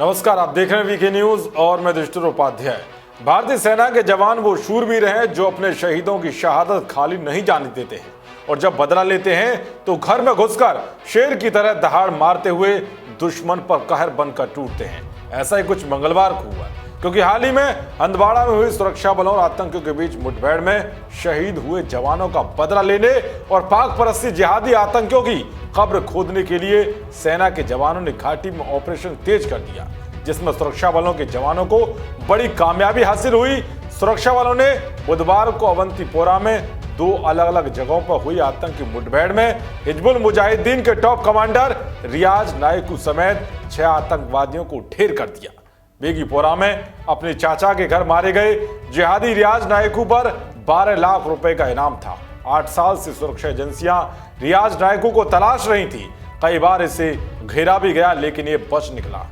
नमस्कार, आप देख रहे हैं वीके न्यूज और मैं दृष्टि उपाध्याय। भारतीय सेना के जवान वो शूरवीर हैं जो अपने शहीदों की शहादत खाली नहीं जाने देते हैं और जब बदला लेते हैं तो घर में घुसकर शेर की तरह दहाड़ मारते हुए दुश्मन पर कहर बनकर टूटते हैं। ऐसा ही कुछ मंगलवार को हुआ क्योंकि हाल ही में हंदवाड़ा में हुई सुरक्षा बलों और आतंकियों के बीच मुठभेड़ में शहीद हुए जवानों का बदला लेने और पाक परस्ती जिहादी आतंकियों की कब्र खोदने के लिए सेना के जवानों ने घाटी में ऑपरेशन तेज कर दिया, जिसमें सुरक्षा बलों के जवानों को बड़ी कामयाबी हासिल हुई। सुरक्षा बलों ने बुधवार को अवंतीपोरा में दो अलग अलग जगहों पर हुई आतंकी मुठभेड़ में हिजबुल मुजाहिदीन के टॉप कमांडर रियाज नायकू समेत 6 आतंकवादियों को ढेर कर दिया। बेगीपोरा में अपने चाचा के घर मारे गए जिहादी रियाज नायकू पर 12 लाख रुपए का इनाम था। 8 साल से सुरक्षा एजेंसियां रियाज नायकू को तलाश रही थी। कई बार इसे घेरा भी गया लेकिन ये बच निकला।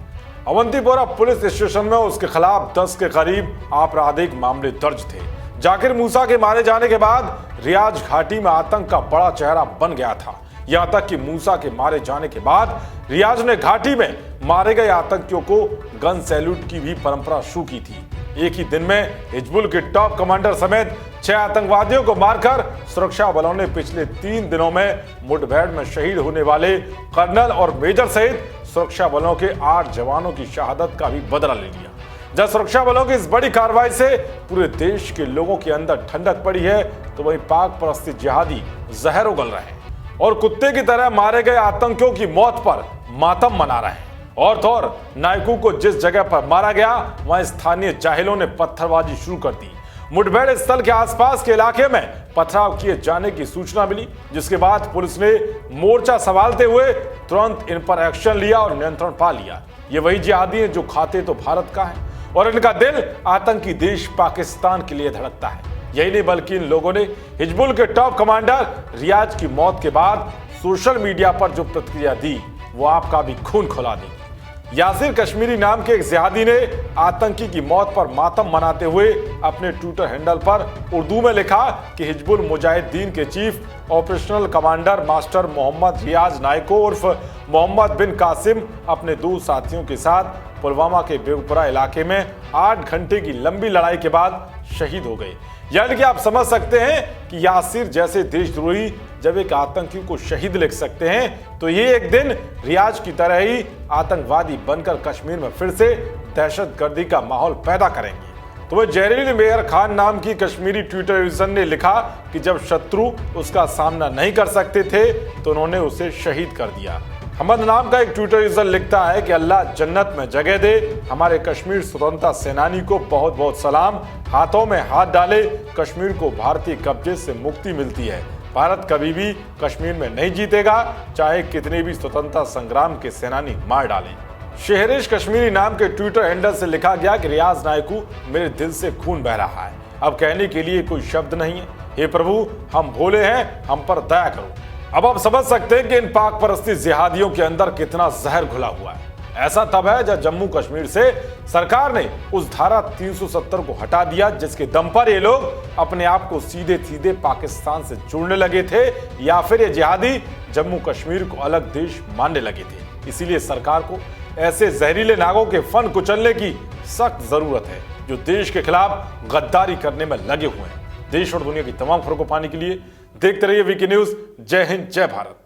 अवंतीपोरा पुलिस स्टेशन में उसके खिलाफ 10 के करीब आपराधिक मामले दर्ज थे। जाकिर मूसा के मारे जाने के बाद रियाज घाटी में आतंक का बड़ा चेहरा बन गया था। यहां तक कि मूसा के मारे जाने के बाद रियाज ने घाटी में मारे गए आतंकियों को गन सैल्यूट की भी परंपरा शुरू की थी। एक ही दिन में हिजबुल के टॉप कमांडर समेत 6 आतंकवादियों को मारकर सुरक्षा बलों ने पिछले 3 दिनों में मुठभेड़ में शहीद होने वाले कर्नल और मेजर सहित सुरक्षा बलों के 8 जवानों की शहादत का भी बदला ले लिया। जब सुरक्षा बलों की इस बड़ी कार्रवाई से पूरे देश के लोगों के अंदर ठंडक पड़ी है तो वहीं पाक परस्ती जिहादी जहर उगल रहे हैं और कुत्ते की तरह मारे गए आतंकियों की मौत पर मातम मना रहे हैं। और तो और नायकू को जिस जगह पर मारा गया वहां स्थानीय जाहिलों ने पत्थरबाजी शुरू कर दी। मुठभेड़ स्थल के आसपास के इलाके में पथराव किए जाने की सूचना मिली, जिसके बाद पुलिस ने मोर्चा संभालते हुए तुरंत इन पर एक्शन लिया और नियंत्रण पा लिया। ये वही जिहादी हैं जो खाते तो भारत का है और इनका दिल आतंकी देश पाकिस्तान के लिए धड़कता है। यही नहीं बल्कि इन लोगों ने हिजबुल के टॉप कमांडर रियाज की मौत के बाद सोशल मीडिया पर जो प्रतिक्रिया दी वो आपका भी खून खौला दी। यासिर कश्मीरी नाम के एक जिहादी ने आतंकी की मौत पर मातम मनाते हुए अपने ट्विटर हैंडल पर उर्दू में लिखा कि हिजबुल मुजाहिदीन के chief operational commander master Mohammad Riyaz Naikoo उर्फ मोहम्मद बिन कासिम अपने 2 साथियों के साथ पुलवामा के बेगूपुरा इलाके में 8 घंटे की लंबी लड़ाई के बाद शहीद हो गए। यानी कि आप समझ सकते हैं कि यासिर जैसे देशद्रोही जब एक आतंकी को शहीद लिख सकते हैं तो ये एक दिन रियाज की तरह ही आतंकवादी बनकर कश्मीर में फिर से दहशतगर्दी का माहौल पैदा करेंगे। तो वह जहरीली मेहर खान नाम की कश्मीरी ट्विटर यूजर ने लिखा कि जब शत्रु उसका सामना नहीं कर सकते थे तो उन्होंने उसे शहीद कर दिया। हमद नाम का एक ट्विटर यूजर लिखता है कि अल्लाह जन्नत में जगह दे हमारे कश्मीर स्वतंत्रता सेनानी को बहुत बहुत सलाम। हाथों में हाथ डाले कश्मीर को भारतीय कब्जे से मुक्ति मिलती है। भारत कभी भी कश्मीर में नहीं जीतेगा, चाहे कितने भी स्वतंत्रता संग्राम के सेनानी मार डालें। शहरेश कश्मीरी नाम के ट्विटर हैंडल से लिखा गया कि रियाज नायकू मेरे दिल से खून बह रहा है, अब कहने के लिए कोई शब्द नहीं है। हे प्रभु, हम भोले हैं, हम पर दया करो। अब आप समझ सकते हैं कि इन पाक परस्ती जिहादियों के अंदर कितना जहर घुला हुआ है। ऐसा तब है जब जम्मू कश्मीर से सरकार ने उस धारा 370 को हटा दिया जिसके दम पर ये लोग अपने आप को सीधे सीधे पाकिस्तान से जोड़ने लगे थे, या फिर ये जिहादी जम्मू कश्मीर को अलग देश मानने लगे थे। इसीलिए सरकार को ऐसे जहरीले नागों के फन कुचलने की सख्त जरूरत है जो देश के खिलाफ गद्दारी करने में लगे हुए हैं। देश और दुनिया की तमाम खबरों को पाने के लिए देखते रहिए वीके न्यूज। जय हिंद, जय भारत।